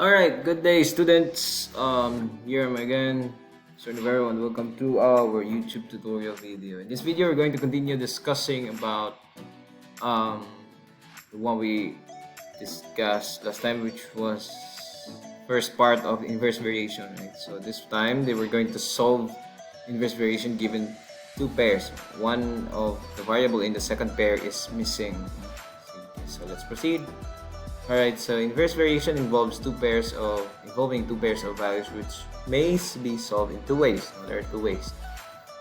Alright, good day students. Here am I again. So everyone, welcome to our YouTube tutorial video. In this video, we're going to continue discussing about the one we discussed last time, which was first part of inverse variation, right? So this time, they were going to solve inverse variation given two pairs. One of the variable in the second pair is missing. So let's proceed. Alright, so inverse variation involving two pairs of values which may be solved in two ways. So there are two ways.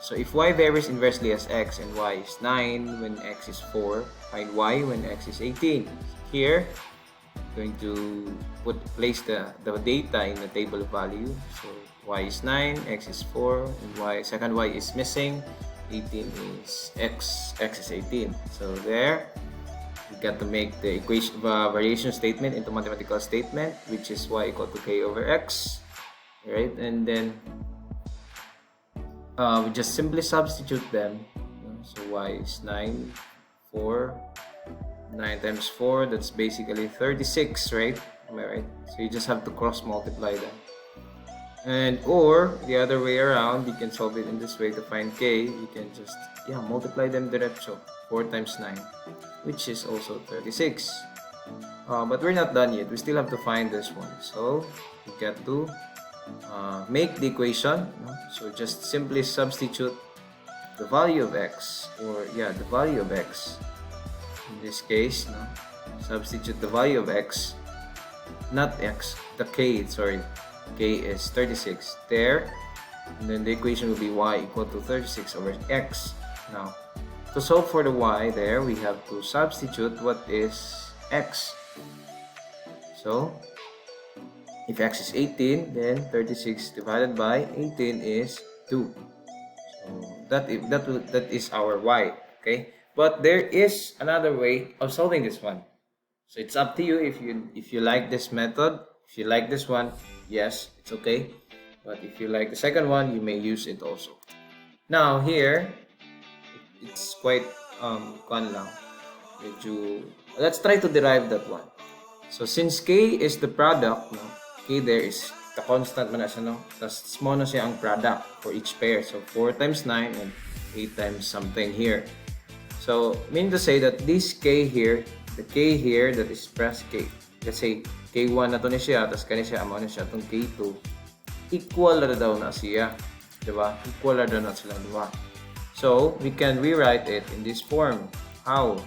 So if y varies inversely as x and y is 9 when x is 4, find y when x is 18. Here, I'm going to place the data in the table of value. So y is 9, x is 4, and second y is missing, 18 is x is 18. So there, we got to make the equation variation statement into mathematical statement, which is y equal to k over x, right? And then we just simply substitute them. So y is 9, 4, 9 times 4, that's basically 36, right? Am I right? So you just have to cross multiply them. And or the other way around, you can solve it in this way to find k. You can just multiply them diretso. 4 times 9, which is also 36. But we're not done yet. We still have to find this one. So we got to make the equation. So just simply substitute the value of x, the value of x. In this case, substitute the value of x, not x, the k, sorry. K is 36 there. And then the equation will be y equal to 36 over x. Now, to solve for the y there, we have to substitute what is x. So, if x is 18, then 36 divided by 18 is 2. So, that is our y, okay? But there is another way of solving this one. So, it's up to you if you like this method. If you like this one, yes, it's okay. But if you like the second one, you may use it also. Now, here, it's quite lang. Let's try to derive that one. So since k is the product, k there is the constant man na siya, tas mo na siya ang product for each pair. So 4 times 9 and 8 times something here. So mean to say that this k here, the k here that is plus k, let's say k1 na to ni siya, tas kani siya amo na siya tong k2, equal na daw na siya, diba? Equal na daw na sila, diba? So, we can rewrite it in this form. How?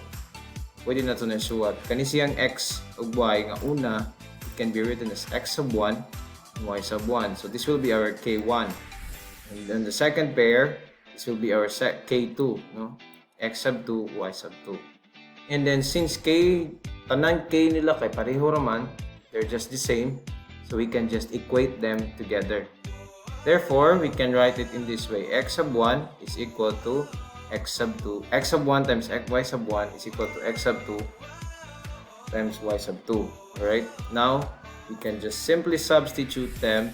Pwede na ito na suwat. Kani siyang x ug y nga una, it can be written as x sub 1 and y sub 1. So, this will be our k1. And then the second pair, this will be our k2. No? X sub 2, y sub 2. And then, since tanan k nila kay pareho raman, they're just the same. So, we can just equate them together. Therefore, we can write it in this way. X sub 1 is equal to x sub 2. X sub 1 times y sub 1 is equal to x sub 2 times y sub 2. Alright? Now, we can just simply substitute them.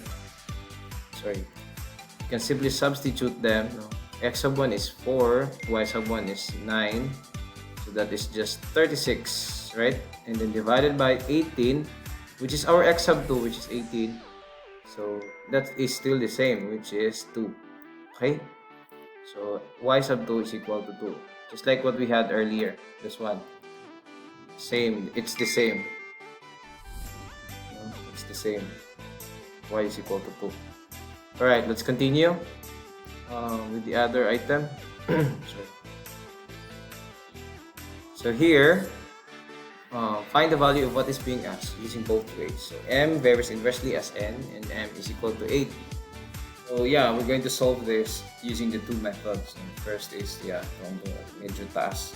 We can simply substitute them. X sub 1 is 4. Y sub 1 is 9. So that is just 36. Right? And then divided by 18, which is our x sub 2, which is 18. So that is still the same, which is 2. Okay? So y sub 2 is equal to 2. Just like what we had earlier. This one. Same. It's the same. It's the same. Y is equal to 2. Alright, let's continue with the other item. So here, find the value of what is being asked using both ways. So m varies inversely as n and m is equal to 8. So we're going to solve this using the two methods. First is from the medyo taas,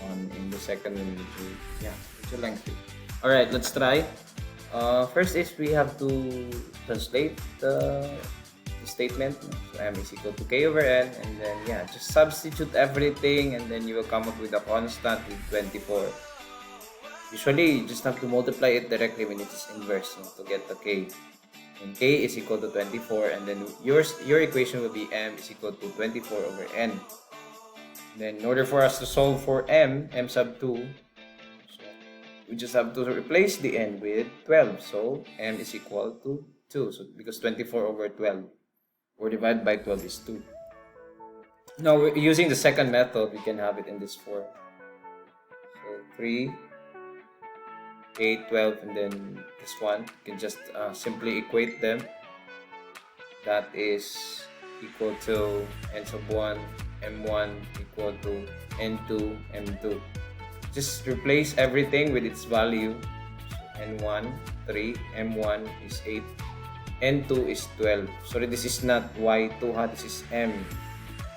in the second one medyo lengthy. Alright, let's try. First is we have to translate the statement. So m is equal to k over n, and then just substitute everything, and then you will come up with a constant with 24. Usually, you just have to multiply it directly when it is inverse to get the k. And k is equal to 24, and then your equation will be m is equal to 24 over n. And then in order for us to solve for m sub 2, so we just have to replace the n with 12. So m is equal to 2. So because 24 over 12 or divided by 12 is 2. Now, using the second method, we can have it in this form. So 3, 8, 12, and then this one. You can just simply equate them. That is equal to n sub 1, m1 equal to n2, m2. Just replace everything with its value. So n1, 3, m1 is 8, n2 is 12. Sorry, this is not y2 ha, this is m.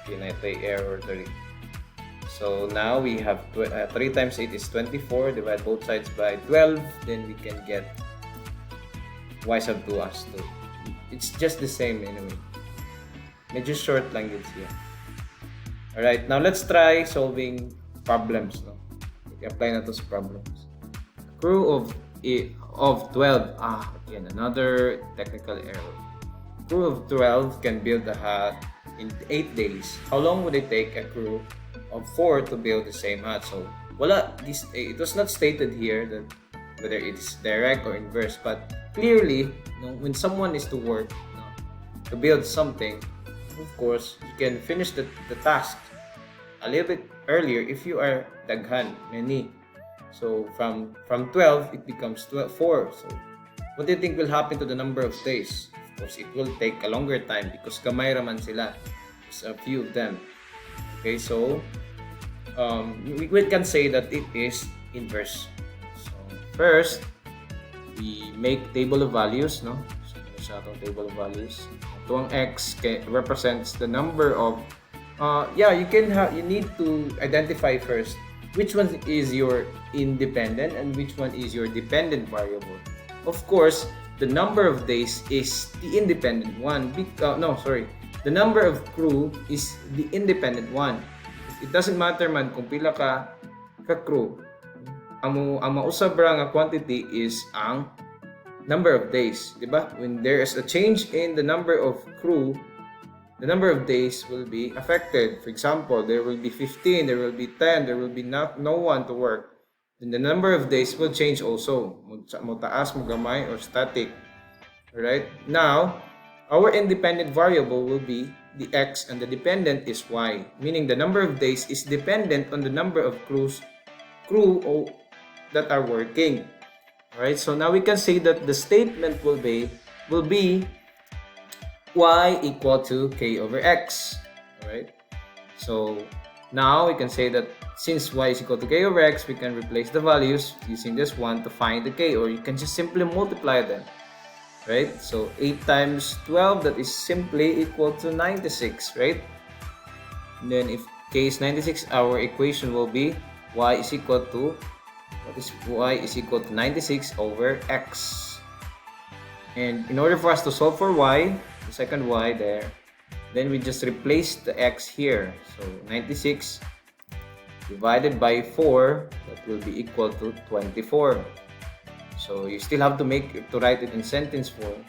Pinatay error 3. So now we have 3 times 8 is 24. Divide both sides by 12. Then we can get y sub 2 as 2. It's just the same anyway. Medyo short lang yun siya. Alright, now let's try solving problems. No? I-apply na to sa problems. Crew of 12. Again, another technical error. Crew of 12 can build a hut in 8 days. How long would it take a crew of 4 to build the same hut? So, it was not stated here that whether it's direct or inverse, but clearly, when someone is to work to build something, of course, you can finish the task a little bit earlier if you are daghan, many. So from 12, it becomes 4. So what do you think will happen to the number of days? Of course, it will take a longer time because kamay raman sila. There's a few of them. Okay, so we can say that it is inverse. So first, we make table of values, no? So table of values. Ito ang x represents the number of you need to identify first which one is your independent and which one is your dependent variable. Of course, the number of days is the independent one. The number of crew is the independent one. It doesn't matter man kung pila ka crew. Ang mausab ra nga quantity is ang number of days, di ba? When there is a change in the number of crew, the number of days will be affected. For example, there will be 15, there will be 10, there will be no one to work. Then the number of days will change also. Mutaas, magamay, or static. Alright? Now, our independent variable will be the x and the dependent is y. Meaning the number of days is dependent on the number of crew that are working. Alright, so now we can say that the statement will be y equal to k over x. Alright, so now we can say that since y is equal to k over x, we can replace the values using this one to find the k, or you can just simply multiply them. Right, so 8 times 12, that is simply equal to 96, right? And then if k is 96, our equation will be y is equal to y is equal to 96 over x. And in order for us to solve for y, the second y there, then we just replace the x here. So 96 divided by 4, that will be equal to 24. So you still have to write it in sentence form.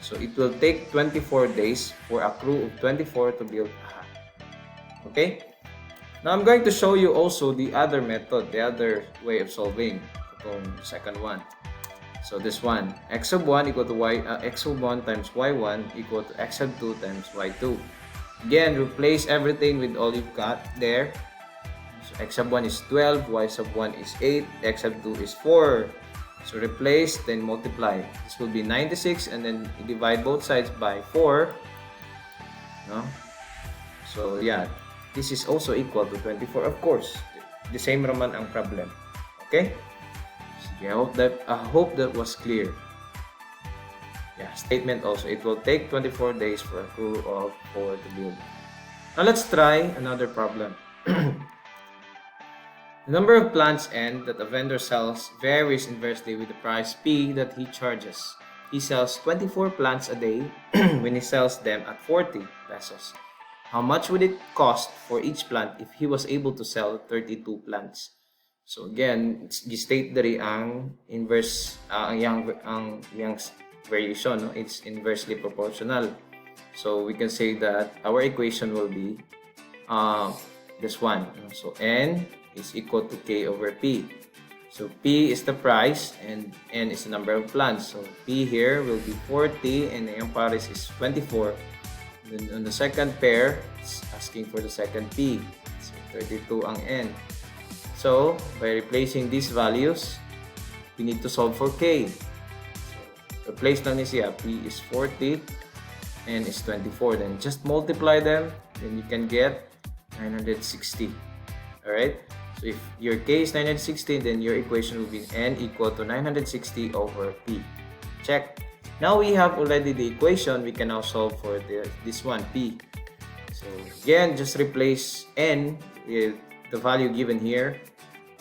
So it will take 24 days for a crew of 24 to build a hut. Okay? Now I'm going to show you also the other method, the other way of solving itong second one. So this one, x sub 1 equal to x sub 1 times y1 equal to x sub 2 times y2. Again, replace everything with all you've got there. So x sub 1 is 12, y sub 1 is 8, x sub 2 is 4. So replace, then multiply. This will be 96, and then you divide both sides by 4. No? So yeah, this is also equal to 24. Of course, the same raman ang problem. Okay? Sige, I hope that was clear. Yeah, statement also. It will take 24 days for a crew of 4 to build. Now let's try another problem. The number of plants N that a vendor sells varies inversely with the price P that he charges. He sells 24 plants a day when he sells them at 40 pesos. How much would it cost for each plant if he was able to sell 32 plants? So again, gi-state dari ang inverse ang yang variation, no? It's inversely proportional. So we can say that our equation will be this one. So N is equal to K over P. So P is the price and N is the number of plants. So P here will be 40 and the Paris is 24. Then on the second pair, it's asking for the second P. So 32 ang N. So by replacing these values, we need to solve for K. So replace lang ni siya. P is 40, N is 24. Then just multiply them, then you can get 960. Alright? So if your K is 960, then your equation will be N equal to 960 over P. Check. Now we have already the equation. We can now solve for this one, P. So again, just replace N with the value given here.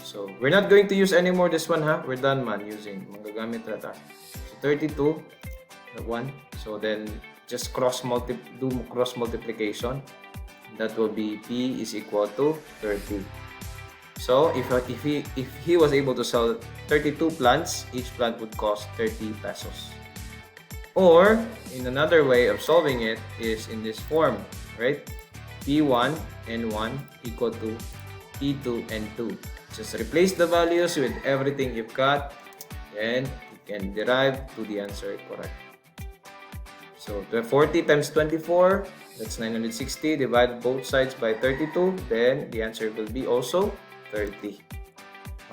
So we're not going to use anymore this one, ha? We're done man using. Magagamit na ta. So 32, the one. So then just do cross multiplication. That will be P is equal to 30. So if he was able to sell 32 plants, each plant would cost 30 pesos. Or in another way of solving it is in this form, right? P1 N1 equal to P2 N2. Just replace the values with everything you've got, and you can derive to the answer correct. So 40 times 24, that's 960. Divide both sides by 32, then the answer will be also 30.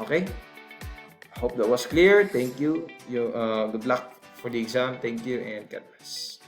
Okay? Hope that was clear. Thank you. Good luck for the exam. Thank you and God bless.